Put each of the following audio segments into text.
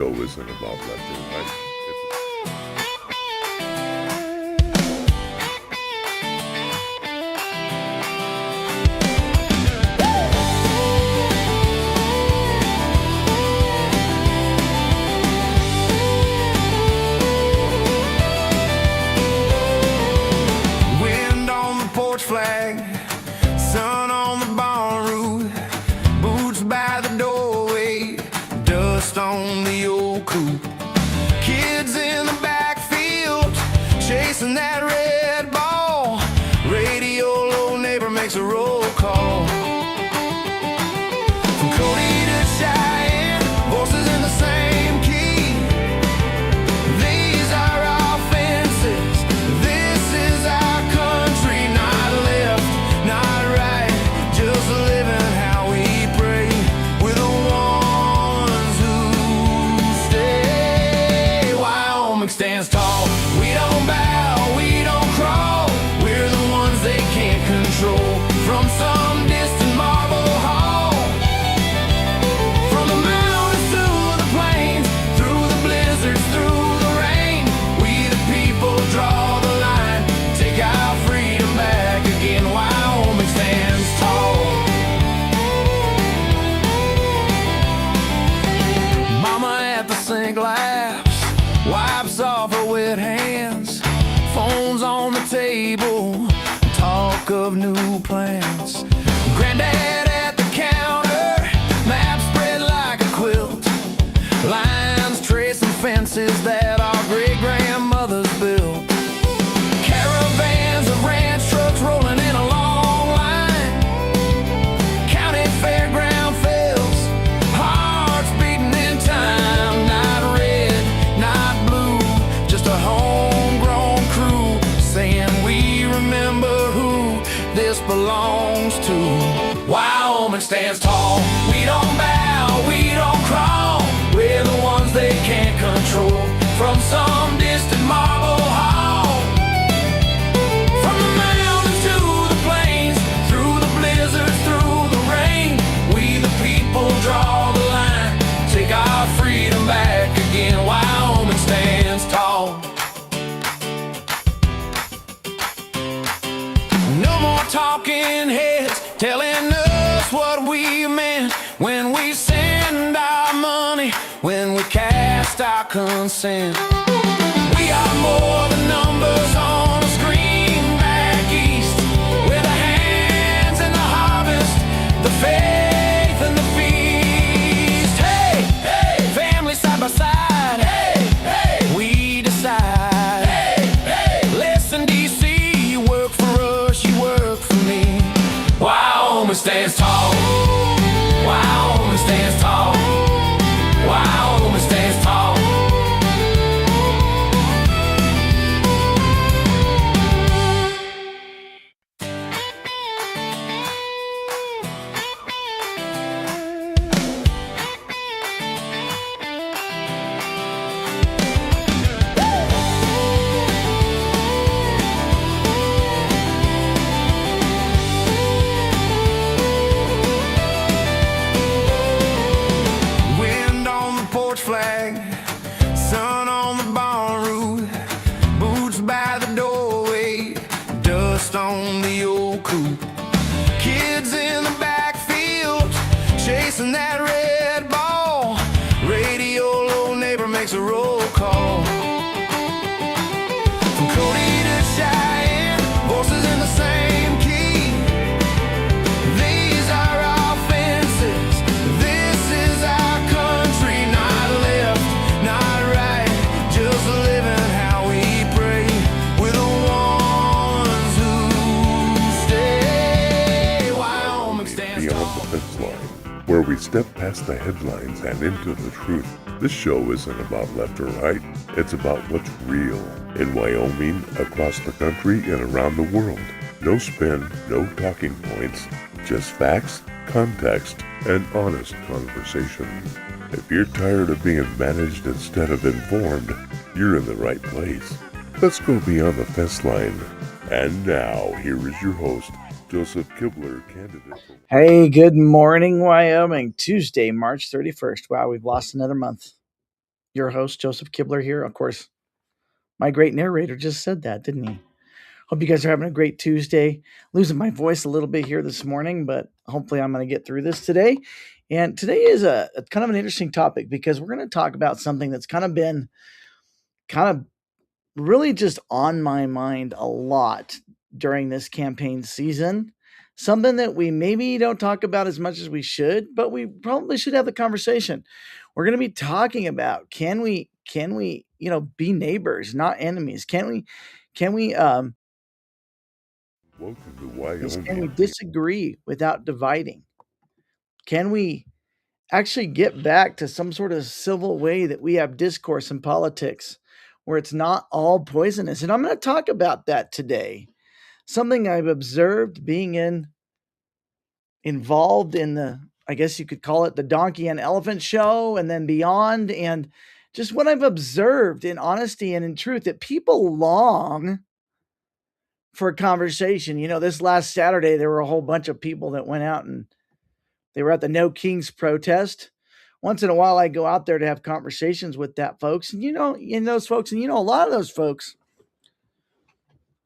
show isn't about left or right. Wind on the porch flag, sun on the barn roof, boots by the doorway, dust on the old coupe. Kids in the backfield chasing that red ball. Radio low, neighbor makes a roll call. From Cody to Cheyenne, voices in the same key. These are our fences. This is our country. Not left, not right, just living how we pray. We're the ones who stay. Wyoming stands tall. We don't bow, we don't crawl. We're the ones they can't control. From some distant marble hall, from the mountains to the plains, through the blizzards, through the rain, we the people draw the line, take our freedom back again. Wyoming stands tall. Mama at the sink laughs, wipes off her wet hands, phones on the table, talk of new plans. Granddad at the counter, map spread like a quilt, lines tracing fences that our great-grandmothers built. Caravans of ranch trucks rolling in a long line, county fairground fields, hearts beating in time. Not red, not blue, just a homegrown crew saying we remember who this belongs to. Wyoming stands tall. We don't bow, we don't crawl. We're the ones they can't control. From some distant marble hall, from the mountains to the plains, through the blizzards, through the rain, we the people draw the line, take our freedom back again. Wyoming stands tall. No more talking heads telling us what we meant when we send our money, when we cast our consent. We are more than numbers on a screen back east, with the hands in the harvest, the faith and the feast. Hey, hey, family side by side. Hey, hey, we decide. Hey, hey, listen, DC, you work for us, you work for me. Wyoming stands tall. Wyoming stands tall. Wyoming stands tall. Wind on the porch flag, sun on the barn roof, boots by the doorway, dust on the old coupe. Kids in the backfield chasing that red ball. Radio low, neighbor makes a roll call. From Cody to Cheyenne, voices in the same key. These are our fences. This is our country. Not left, not right, just living how we pray. We're the ones who stay. Wyoming stands Beyond tall. the fence line, where we step past the headlines and into the truth. This show isn't about left or right, it's about what's real. In Wyoming, across the country, and around the world. No spin, no talking points, just facts, context, and honest conversation. If you're tired of being managed instead of informed, you're in the right place. Let's go beyond the fence line. And now, here is your host, Joseph Kibler, candidate for... Hey, good morning, Wyoming. Tuesday, March 31st. Wow, we've lost another month. your host, Joseph Kibler here. Of course, my great narrator just said that, didn't he? Hope you guys are having a great Tuesday. Losing my voice a little bit here this morning, but hopefully I'm going to get through this today. And today is a kind of an interesting topic because we're going to talk about something that's kind of been kind of really just on my mind a lot during this campaign season. Something that we maybe don't talk about as much as we should, but we probably should have the conversation. We're going to be talking about can we be neighbors, not enemies? Can we Welcome to can we Wyoming. disagree without dividing? Can we actually get back to some sort of civil way that we have discourse in politics where it's not all poisonous? And I'm going to talk about that today. Something I've observed being involved in the, I guess you could call it the donkey and elephant show and then beyond, and just what I've observed in honesty and in truth that people long for a conversation. This last Saturday there were a whole bunch of people that went out and they were at the No Kings protest. Once in a while I go out there to have conversations with that folks, and in those folks, and a lot of those folks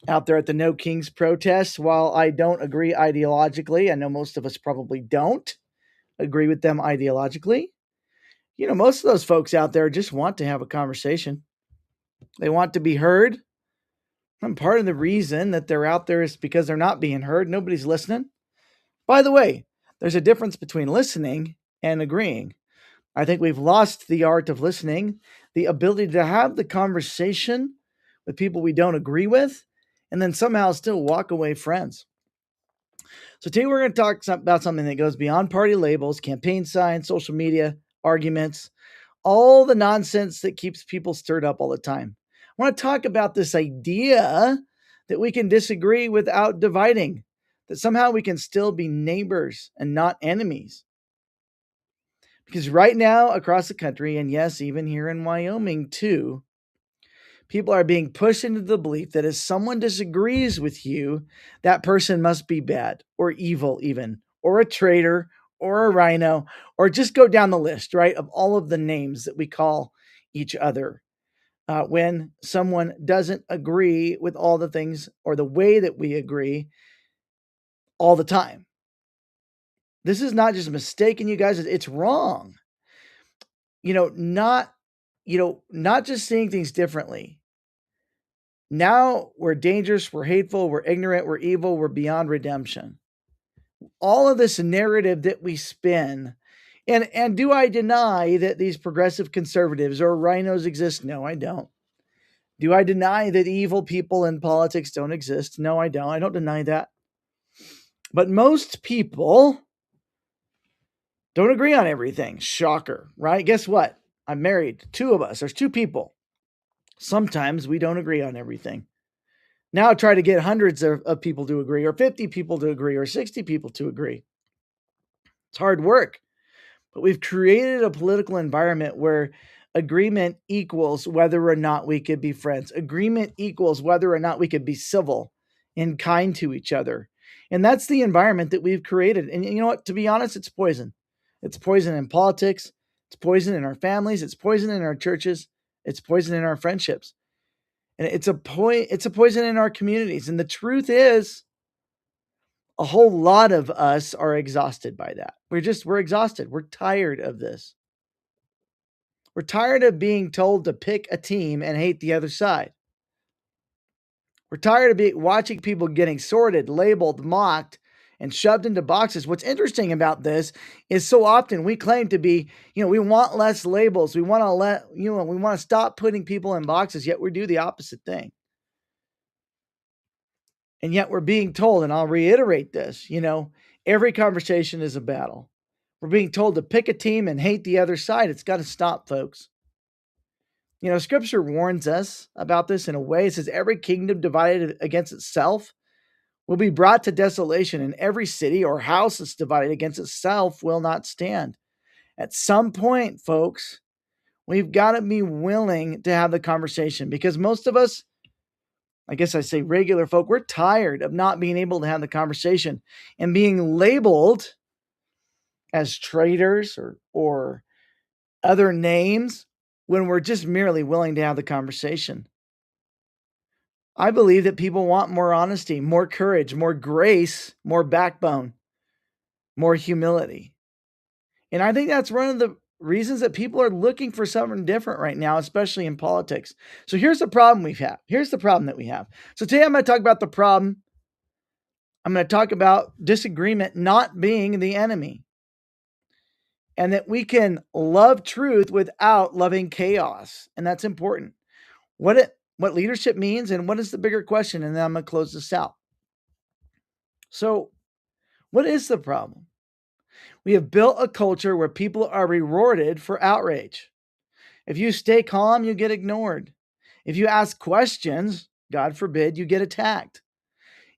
out there at the No Kings protest, while I don't agree ideologically, I know most of us probably don't agree with them ideologically. Most of those folks out there just want to have a conversation. They want to be heard. And part of the reason that they're out there is because they're not being heard. Nobody's listening. By the way, there's a difference between listening and agreeing. I think we've lost the art of listening, the ability to have the conversation with people we don't agree with, and then somehow still walk away friends. So today we're going to talk about something that goes beyond party labels, campaign signs, social media, arguments, all the nonsense that keeps people stirred up all the time. I want to talk about this idea that we can disagree without dividing, that somehow we can still be neighbors and not enemies. Because right now across the country, and yes, even here in Wyoming too, people are being pushed into the belief that if someone disagrees with you, that person must be bad or evil, even, or a traitor or a rhino, or just go down the list, right, of all of the names that we call each other when someone doesn't agree with all the things or the way that we agree all the time. This is not just mistaken, you guys, it's wrong. Not not just seeing things differently. Now we're dangerous, we're hateful, we're ignorant, we're evil, we're beyond redemption. All of this narrative that we spin. And do I deny that these progressive conservatives or rhinos exist? No, I don't. Do I deny that evil people in politics don't exist? No, I don't. I don't deny that. But most people don't agree on everything. Shocker, right? Guess what? I'm married. Two of us. There's two people. Sometimes we don't agree on everything. Now try to get hundreds of people to agree, or 50 people to agree, or 60 people to agree. It's hard work. But we've created a political environment where agreement equals whether or not we could be friends. Agreement equals whether or not we could be civil and kind to each other. And that's the environment that we've created. And you know what? To be honest, it's poison. It's poison in politics. It's poison in our families. It's poison in our churches. It's poison in our friendships. And it's a poison in our communities. And the truth is, a whole lot of us are exhausted by that. We're exhausted. We're tired of this. We're tired of being told to pick a team and hate the other side. We're tired of watching people getting sorted, labeled, mocked, and shoved into boxes. What's interesting about this is so often we claim to be, we want less labels. We want to stop putting people in boxes, yet we do the opposite thing. And yet we're being told, and I'll reiterate this, every conversation is a battle. We're being told to pick a team and hate the other side. It's got to stop, folks. Scripture warns us about this in a way. It says, every kingdom divided against itself will be brought to desolation, and every city or house that's divided against itself will not stand. At some point, folks, we've got to be willing to have the conversation, because most of us, I guess I say regular folk, we're tired of not being able to have the conversation and being labeled as traitors or other names when we're just merely willing to have the conversation. I believe that people want more honesty, more courage, more grace, more backbone, more humility. And I think that's one of the reasons that people are looking for something different right now, especially in politics. So here's the problem we have. Here's the problem that we have. So today I'm going to talk about the problem. I'm going to talk about disagreement not being the enemy, and that we can love truth without loving chaos. And that's important. What leadership means and what is the bigger question? And then I'm going to close this out. So what is the problem? We have built a culture where people are rewarded for outrage. If you stay calm, you get ignored. If you ask questions, God forbid, you get attacked.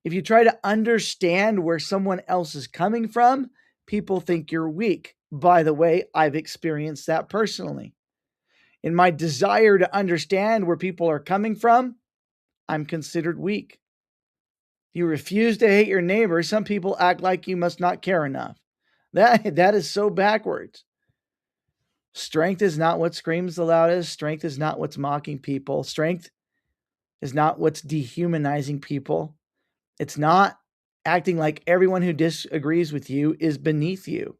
If you try to understand where someone else is coming from, people think you're weak. By the way, I've experienced that personally. In my desire to understand where people are coming from, I'm considered weak. If you refuse to hate your neighbor, some people act like you must not care enough. That is so backwards. Strength is not what screams the loudest. Strength is not what's mocking people. Strength is not what's dehumanizing people. It's not acting like everyone who disagrees with you is beneath you.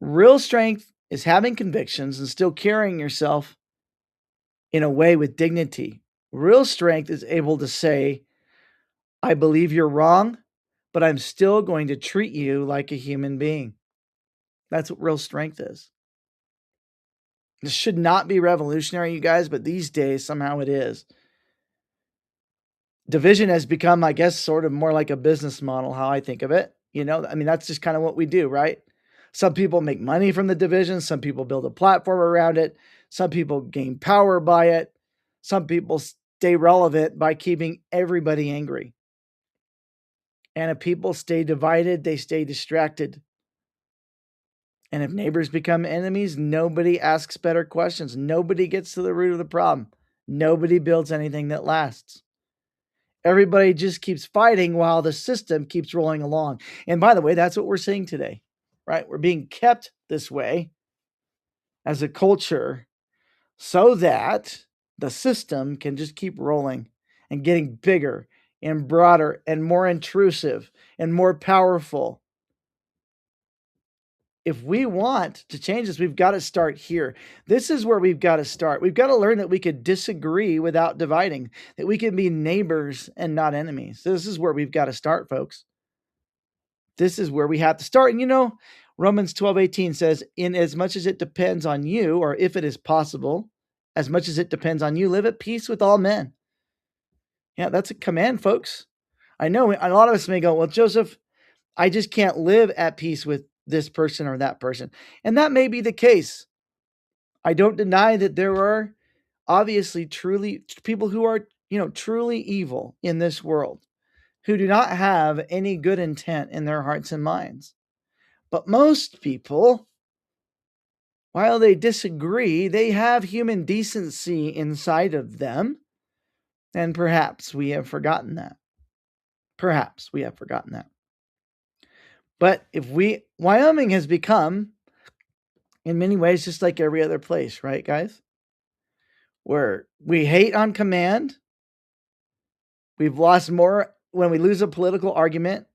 Real strength is having convictions and still carrying yourself in a way with dignity. Real strength is able to say, I believe you're wrong, but I'm still going to treat you like a human being. That's what real strength is. This should not be revolutionary, you guys, but these days somehow it is. Division has become, I guess, sort of more like a business model, how I think of it. That's just kind of what we do, right? Some people make money from the division. Some people build a platform around it. Some people gain power by it. Some people stay relevant by keeping everybody angry. And if people stay divided, they stay distracted. And if neighbors become enemies, nobody asks better questions. Nobody gets to the root of the problem. Nobody builds anything that lasts. Everybody just keeps fighting while the system keeps rolling along. And by the way, that's what we're seeing today, right? We're being kept this way as a culture so that the system can just keep rolling and getting bigger and broader and more intrusive and more powerful. If we want to change this, we've got to start here. This is where we've got to start. We've got to learn that we could disagree without dividing, that we can be neighbors and not enemies. This is where we've got to start, folks. This is where we have to start. And Romans 12:18 says, in as much as it depends on you, or if it is possible, as much as it depends on you, live at peace with all men. Yeah, that's a command, folks. I know a lot of us may go, well, Joseph, I just can't live at peace with this person or that person. And that may be the case. I don't deny that there are obviously truly people who are, truly evil in this world, who do not have any good intent in their hearts and minds. But most people, while they disagree, they have human decency inside of them. And perhaps we have forgotten that. But Wyoming has become, in many ways, just like every other place, right, guys? Where we hate on command. We've lost more when we lose a political argument.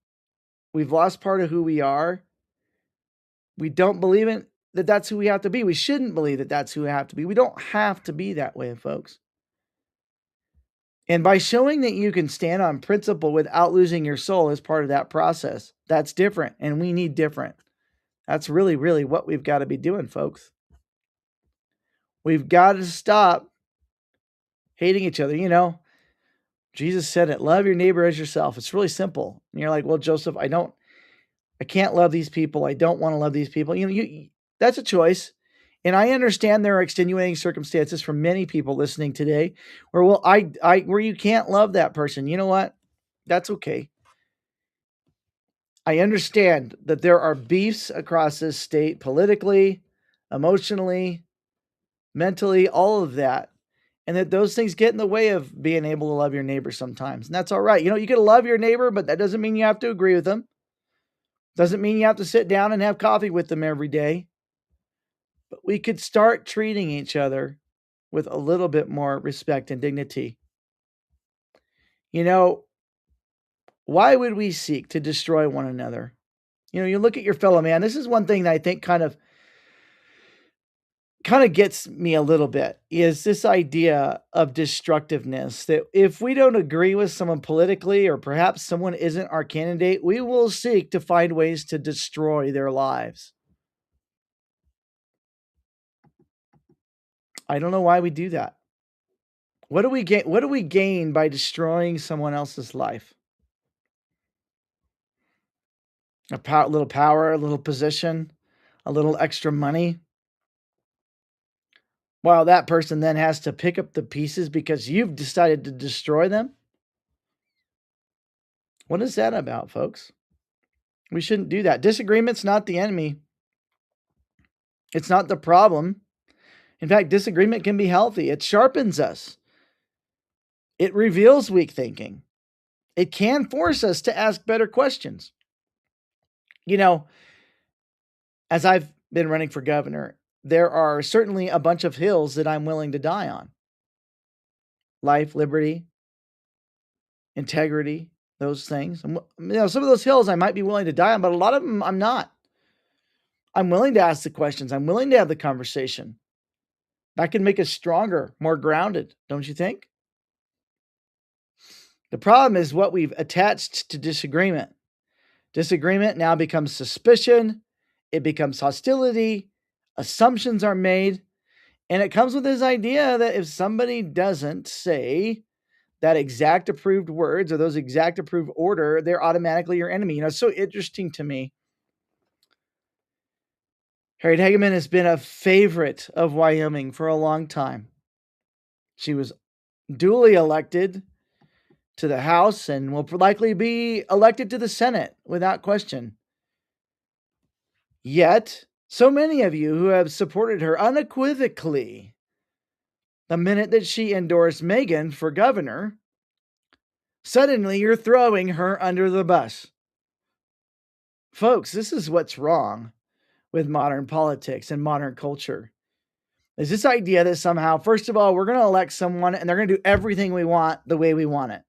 We've lost part of who we are. We don't believe that that's who we have to be. We shouldn't believe that that's who we have to be. We don't have to be that way, folks. And by showing that you can stand on principle without losing your soul is part of that process. That's different, and we need different. That's really, really what we've got to be doing, folks. We've got to stop hating each other. Jesus said it, love your neighbor as yourself. It's really simple. And you're like, well, Joseph, I can't love these people. I don't want to love these people. That's a choice. And I understand there are extenuating circumstances for many people listening today where, where you can't love that person. You know what? That's okay. I understand that there are beefs across this state politically, emotionally, mentally, all of that. And that those things get in the way of being able to love your neighbor sometimes. And that's all right. You can love your neighbor, but that doesn't mean you have to agree with them. Doesn't mean you have to sit down and have coffee with them every day. but we could start treating each other with a little bit more respect and dignity. You know, why would we seek to destroy one another? You look at your fellow man. This is one thing that I think kind of gets me a little bit is this idea of destructiveness, that if we don't agree with someone politically or perhaps someone isn't our candidate, we will seek to find ways to destroy their lives. I don't know why we do that. What do we gain? What do we gain by destroying someone else's life? Little power, a little position, a little extra money. While that person then has to pick up the pieces because you've decided to destroy them. What is that about, folks? We shouldn't do that. Disagreement's not the enemy. It's not the problem. In fact, disagreement can be healthy. It sharpens us. It reveals weak thinking. It can force us to ask better questions. As I've been running for governor, there are certainly a bunch of hills that I'm willing to die on. Life, liberty, integrity, those things. Some of those hills I might be willing to die on, but a lot of them I'm not. I'm willing to ask the questions. I'm willing to have the conversation. That can make us stronger, more grounded, don't you think? The problem is what we've attached to disagreement. Disagreement now becomes suspicion. It becomes hostility. Assumptions are made. And it comes with this idea that if somebody doesn't say that exact approved words or those exact approved order, they're automatically your enemy. It's so interesting to me. Harriet Hageman has been a favorite of Wyoming for a long time. She was duly elected to the House and will likely be elected to the Senate without question. Yet, so many of you who have supported her unequivocally the minute that she endorsed Megan for governor, suddenly you're throwing her under the bus. Folks, this is what's wrong with modern politics and modern culture. Is this idea that somehow, first of all, we're going to elect someone and they're going to do everything we want the way we want it.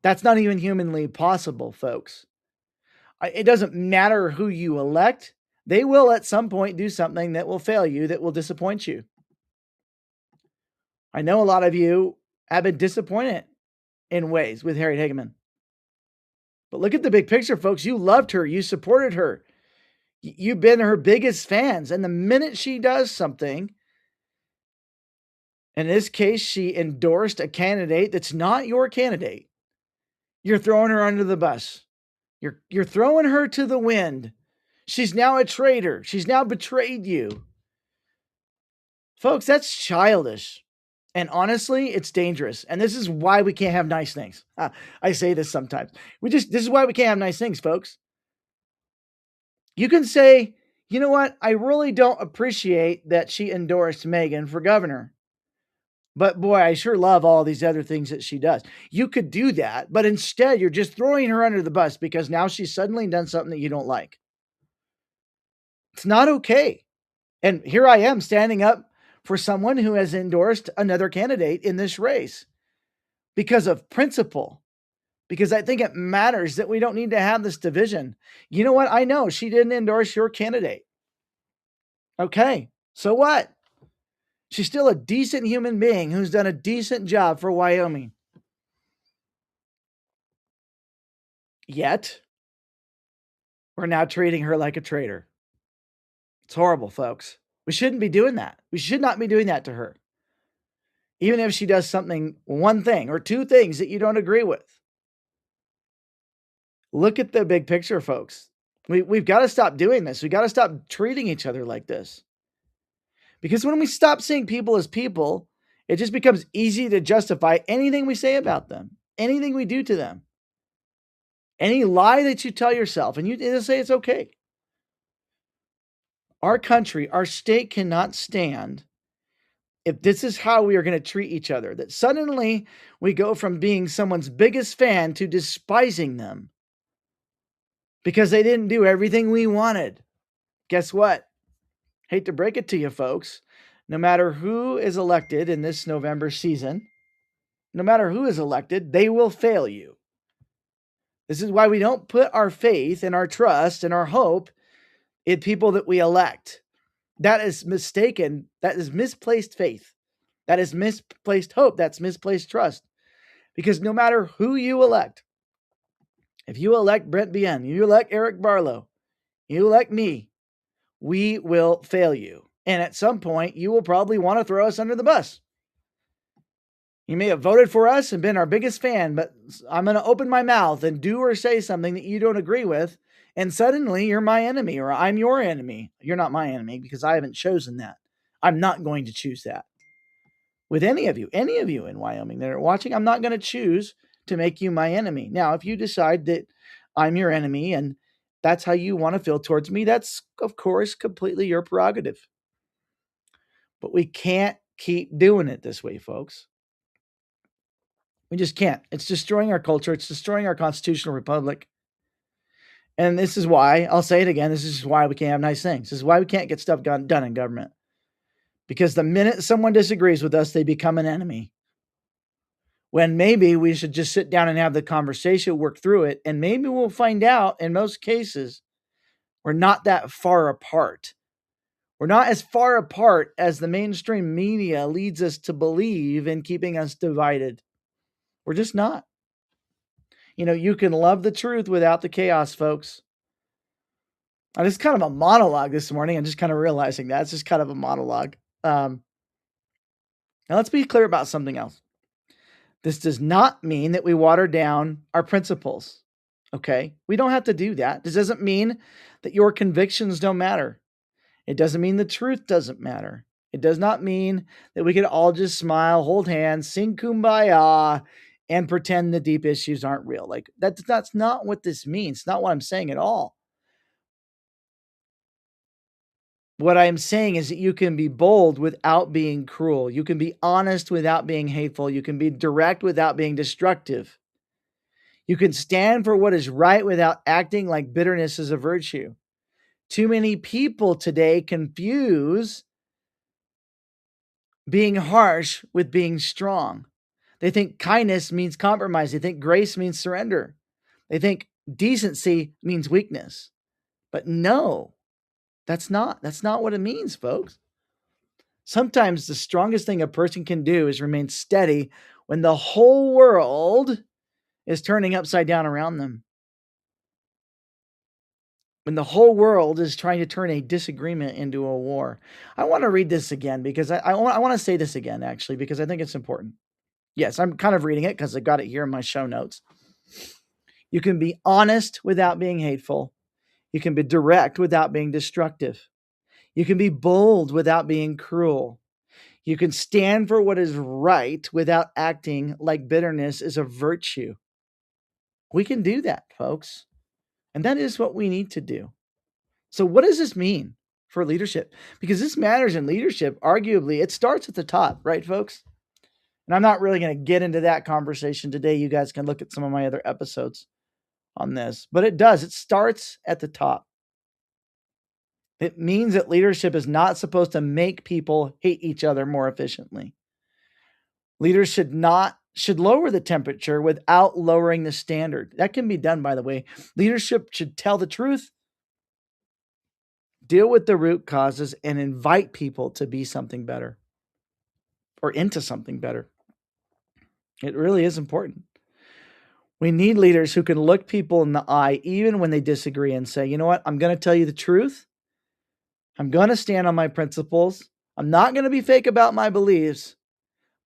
That's not even humanly possible, folks. It doesn't matter who you elect. They will at some point do something that will fail you, that will disappoint you. I know a lot of you have been disappointed in ways with Harriet Hageman. But look at the big picture, folks. You loved her. You supported her. You've been her biggest fans. And the minute she does something, in this case, she endorsed a candidate that's not your candidate, you're throwing her under the bus. You're throwing her to the wind. She's now a traitor. She's now betrayed you. Folks, that's childish. And honestly, it's dangerous. And this is why we can't have nice things. I say this sometimes. This is why we can't have nice things, folks. You can say, you know what? I really don't appreciate that she endorsed Megan for governor. But boy, I sure love all these other things that she does. You could do that, but instead you're just throwing her under the bus because now she's suddenly done something that you don't like. It's not okay. And here I am standing up for someone who has endorsed another candidate in this race because of principle, because I think it matters that we don't need to have this division. You know what? I know she didn't endorse your candidate. Okay, so what? She's still a decent human being who's done a decent job for Wyoming. Yet, we're now treating her like a traitor. It's horrible, folks. We shouldn't be doing that. We should not be doing that to her. Even if she does something, one thing or two things that you don't agree with. Look at the big picture, folks. We've got to stop doing this. We've got to stop treating each other like this. Because when we stop seeing people as people, it just becomes easy to justify anything we say about them, anything we do to them, any lie that you tell yourself, and you just say it's okay. Our country, our state cannot stand if this is how we are going to treat each other, that suddenly we go from being someone's biggest fan to despising them because they didn't do everything we wanted. Guess what? Hate to break it to you, folks. No matter who is elected in this November season, no matter who is elected, they will fail you. This is why we don't put our faith and our trust and our hope in people that we elect. That is mistaken. That is misplaced faith. That is misplaced hope. That's misplaced trust. Because no matter who you elect, if you elect Brent Bien, you elect Eric Barlow, you elect me, we will fail you. And at some point, you will probably want to throw us under the bus. You may have voted for us and been our biggest fan, but I'm going to open my mouth and do or say something that you don't agree with, and suddenly you're my enemy, or I'm your enemy. You're not my enemy because I haven't chosen that. I'm not going to choose that. With any of you in Wyoming that are watching, I'm not going to choose to make you my enemy. Now, if you decide that I'm your enemy and that's how you want to feel towards me, that's, of course, completely your prerogative. But we can't keep doing it this way, folks. We just can't. It's destroying our culture. It's destroying our constitutional republic. And this is why, I'll say it again, this is why we can't have nice things. This is why we can't get stuff done in government. Because the minute someone disagrees with us, they become an enemy. When maybe we should just sit down and have the conversation, work through it, and maybe we'll find out in most cases, we're not that far apart. We're not as far apart as the mainstream media leads us to believe in keeping us divided. We're just not. You can love the truth without the chaos, folks. And it's kind of a monologue this morning. I'm just kind of realizing that. It's just kind of a monologue. Now, let's be clear about something else. This does not mean that we water down our principles, okay? We don't have to do that. This doesn't mean that your convictions don't matter. It doesn't mean the truth doesn't matter. It does not mean that we could all just smile, hold hands, sing Kumbaya, and pretend the deep issues aren't real. Like, that's not what this means. It's not what I'm saying at all. What I'm saying is that you can be bold without being cruel. You can be honest without being hateful. You can be direct without being destructive. You can stand for what is right without acting like bitterness is a virtue. Too many people today confuse being harsh with being strong. They think kindness means compromise. They think grace means surrender. They think decency means weakness. But no, that's not what it means, folks. Sometimes the strongest thing a person can do is remain steady when the whole world is turning upside down around them. When the whole world is trying to turn a disagreement into a war. I want to read this again because I want to say this again, actually, because I think it's important. Yes, I'm kind of reading it because I got it here in my show notes. You can be honest without being hateful. You can be direct without being destructive. You can be bold without being cruel. You can stand for what is right without acting like bitterness is a virtue. We can do that, folks. And that is what we need to do. So what does this mean for leadership? Because this matters in leadership. Arguably, it starts at the top, right, folks? And I'm not really going to get into that conversation today. You guys can look at some of my other episodes on this. But it does. It starts at the top. It means that leadership is not supposed to make people hate each other more efficiently. Leaders should lower the temperature without lowering the standard. That can be done, by the way. Leadership should tell the truth, deal with the root causes, and invite people to be something better or into something better. It really is important. We need leaders who can look people in the eye, even when they disagree, and say, you know what? I'm going to tell you the truth. I'm going to stand on my principles. I'm not going to be fake about my beliefs,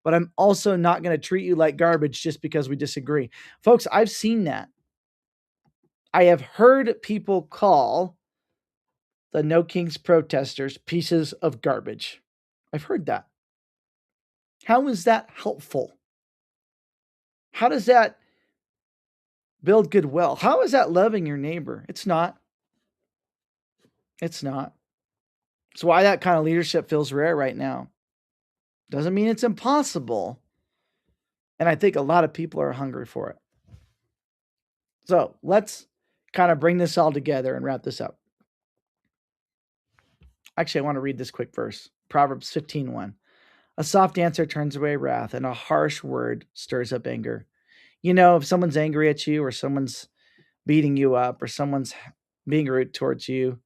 but I'm also not going to treat you like garbage just because we disagree. Folks, I've seen that. I have heard people call the No Kings protesters pieces of garbage. I've heard that. How is that helpful? How does that build goodwill? How is that loving your neighbor? It's not. It's not. It's why that kind of leadership feels rare right now. Doesn't mean it's impossible. And I think a lot of people are hungry for it. So let's kind of bring this all together and wrap this up. Actually, I want to read this quick verse. Proverbs 15:1. A soft answer turns away wrath, and a harsh word stirs up anger. If someone's angry at you or someone's beating you up or someone's being rude towards you,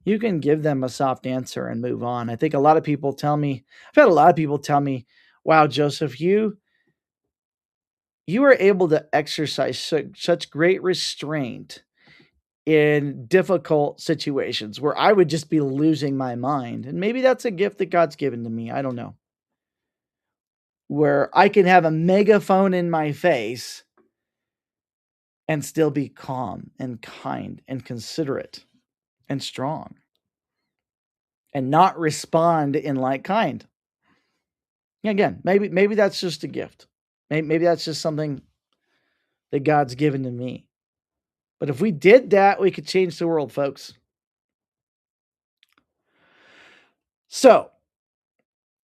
you can give them a soft answer and move on. I think a lot of people tell me, I've had a lot of people tell me, wow, Joseph, you are able to exercise such great restraint in difficult situations where I would just be losing my mind. And maybe that's a gift that God's given to me. I don't know. Where I can have a megaphone in my face and still be calm and kind and considerate and strong and not respond in like kind. Again, maybe that's just a gift. Maybe that's just something that God's given to me. But if we did that, we could change the world, folks. So,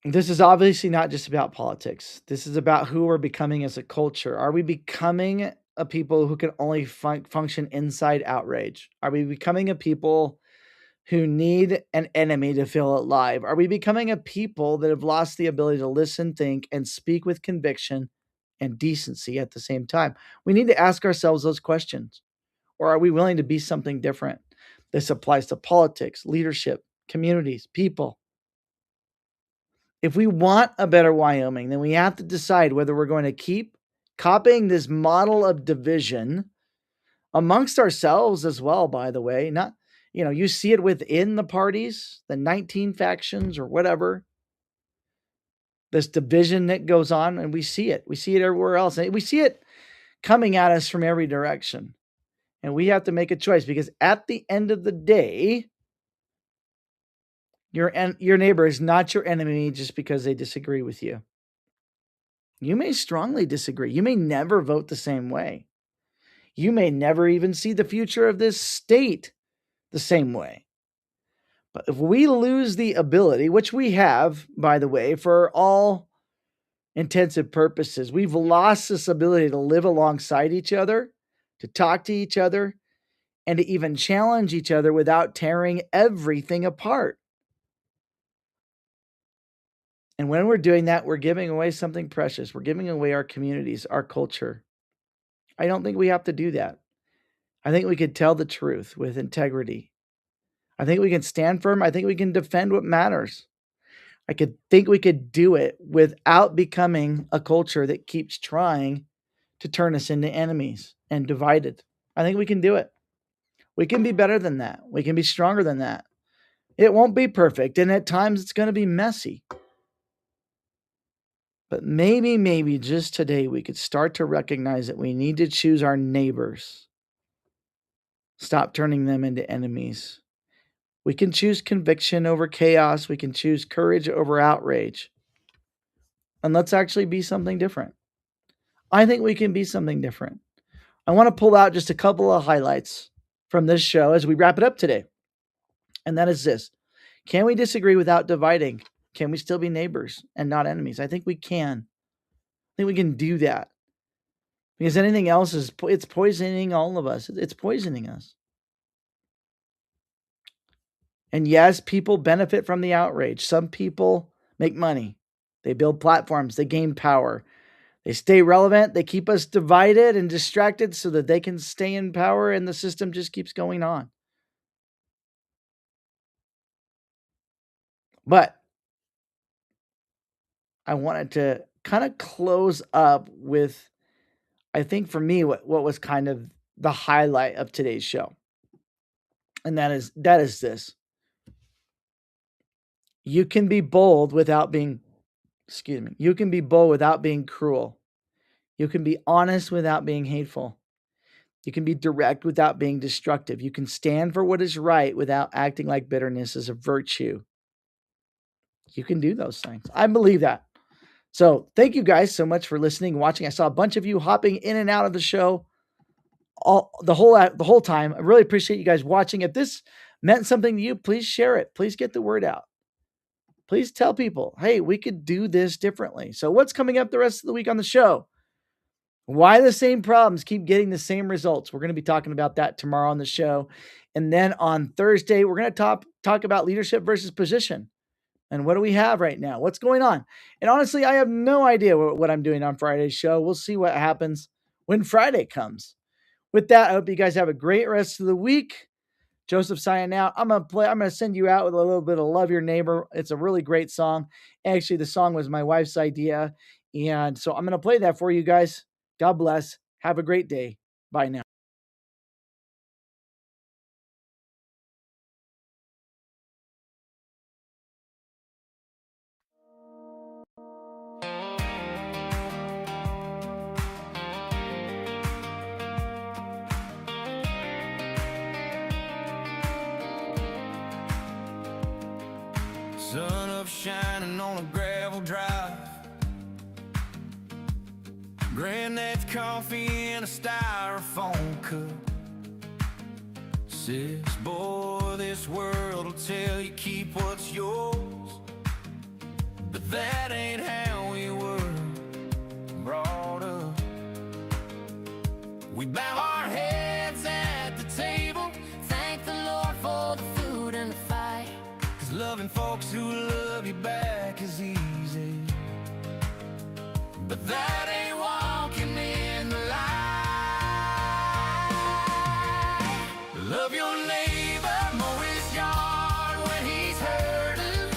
this is obviously not just about politics. This is about who we're becoming as a culture. Are we becoming a people who can only function inside outrage? Are we becoming a people who need an enemy to feel alive? Are we becoming a people that have lost the ability to listen, think, and speak with conviction and decency at the same time? We need to ask ourselves those questions. Or are we willing to be something different? This applies to politics, leadership, communities, people. If we want a better Wyoming, then we have to decide whether we're going to keep copying this model of division amongst ourselves as well, by the way. Not, you see it within the parties, the 19 factions or whatever. This division that goes on, and we see it. We see it everywhere else. And we see it coming at us from every direction. And we have to make a choice, because at the end of the day, your neighbor is not your enemy just because they disagree with you. You may strongly disagree. You may never vote the same way. You may never even see the future of this state the same way. But if we lose the ability, which we have, by the way, for all intensive purposes, we've lost this ability to live alongside each other, to talk to each other, and to even challenge each other without tearing everything apart. And when we're doing that, we're giving away something precious. We're giving away our communities, our culture. I don't think we have to do that. I think we could tell the truth with integrity. I think we can stand firm. I think we can defend what matters. think we could do it without becoming a culture that keeps trying to turn us into enemies and divided. I think we can do it. We can be better than that. We can be stronger than that. It won't be perfect, and at times it's going to be messy. But maybe just today we could start to recognize that we need to choose our neighbors. Stop turning them into enemies. We can choose conviction over chaos. We can choose courage over outrage. And let's actually be something different. I think we can be something different. I want to pull out just a couple of highlights from this show as we wrap it up today. And that is this. Can we disagree without dividing? Can we still be neighbors and not enemies? I think we can. I think we can do that. Because anything else it's poisoning all of us. It's poisoning us. And yes, people benefit from the outrage. Some people make money. They build platforms. They gain power. They stay relevant. They keep us divided and distracted so that they can stay in power, and the system just keeps going on. But I wanted to kind of close up with, I think for me, what was kind of the highlight of today's show. And that is this. You can be bold without being, you can be bold without being cruel. You can be honest without being hateful. You can be direct without being destructive. You can stand for what is right without acting like bitterness is a virtue. You can do those things. I believe that. So thank you guys so much for listening, watching. I saw a bunch of you hopping in and out of the show the whole time. I really appreciate you guys watching. If this meant something to you, please share it. Please get the word out. Please tell people, hey, we could do this differently. So what's coming up the rest of the week on the show? Why the same problems keep getting the same results? We're going to be talking about that tomorrow on the show. And then on Thursday, we're going to talk about leadership versus position. And what do we have right now? What's going on? And honestly, I have no idea what I'm doing on Friday's show. We'll see what happens when Friday comes. With that, I hope you guys have a great rest of the week. Joseph signing out. I'm gonna send you out with a little bit of Love Your Neighbor. It's a really great song. Actually, the song was my wife's idea. And so I'm gonna play that for you guys. God bless. Have a great day. Bye now. Sun up shining on a gravel drive, Granddad's coffee in a styrofoam cup. Says, boy, this world will tell you keep what's yours, but that ain't how we were brought up. We bow our heads at the table, thank the Lord for the food and the fight, 'cause loving folks who love you back is easy, but that ain't walking in the light. Love your neighbor, mow his yard when he's hurting.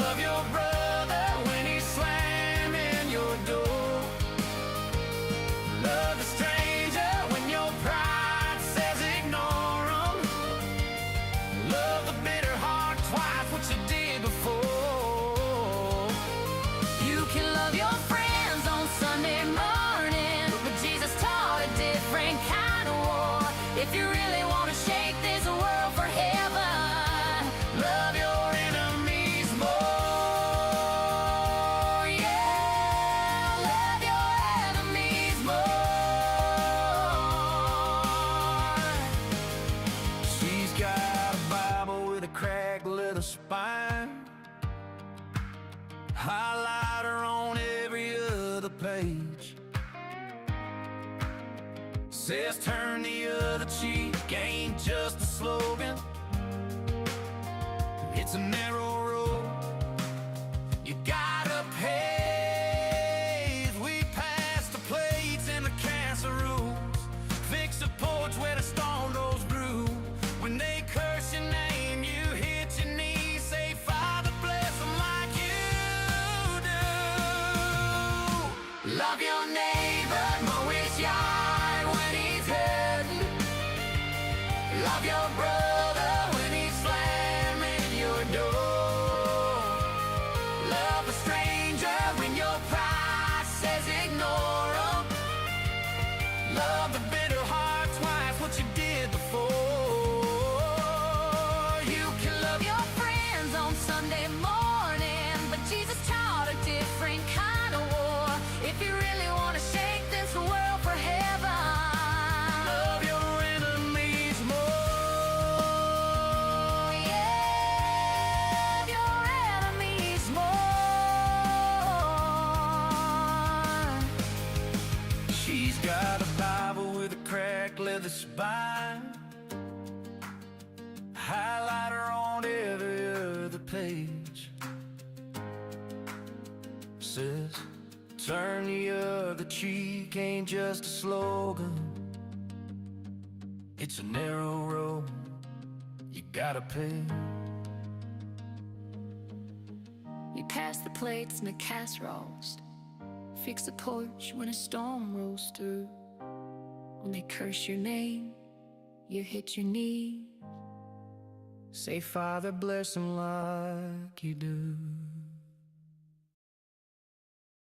Love your brother when he's slamming your door. Love the stranger when your pride says ignore him. Love the bitter heart twice what you did before. You can love your friends on Sunday morning, but Jesus taught a different kind of war. If you really want to shake this world for heaven, love your enemies more. Yeah, love your enemies more. She's got a Bible with a cracked leather spine, highlighter on every other page. Says turn the other cheek, ain't just a slogan, it's a narrow road you gotta pave. We pass the plates and the casseroles, fix the porch where the storm goes through. When they curse your name, you hit your knees, say Father bless them like you do. Love your neighbor, mow his yard when he's hurting. Love your brother when he's slamming your door. Love a stranger when your pride says ignore him. Love the bitter heart twice what you did before. You can love your friends on Sunday morning, but Jesus taught a different kind of war. If you really want to shake this world for heaven, love your enemies more. Yeah, love your enemies more. She's got a Bible with a cracked leather spine, highlighter on every other page. Says, turn the other cheek, ain't just a slogan, it's a narrow road you gotta pay. You pass the plates and the casseroles, fix the porch when a storm rolls through. When they curse your name, you hit your knee, Say Father bless them like you do.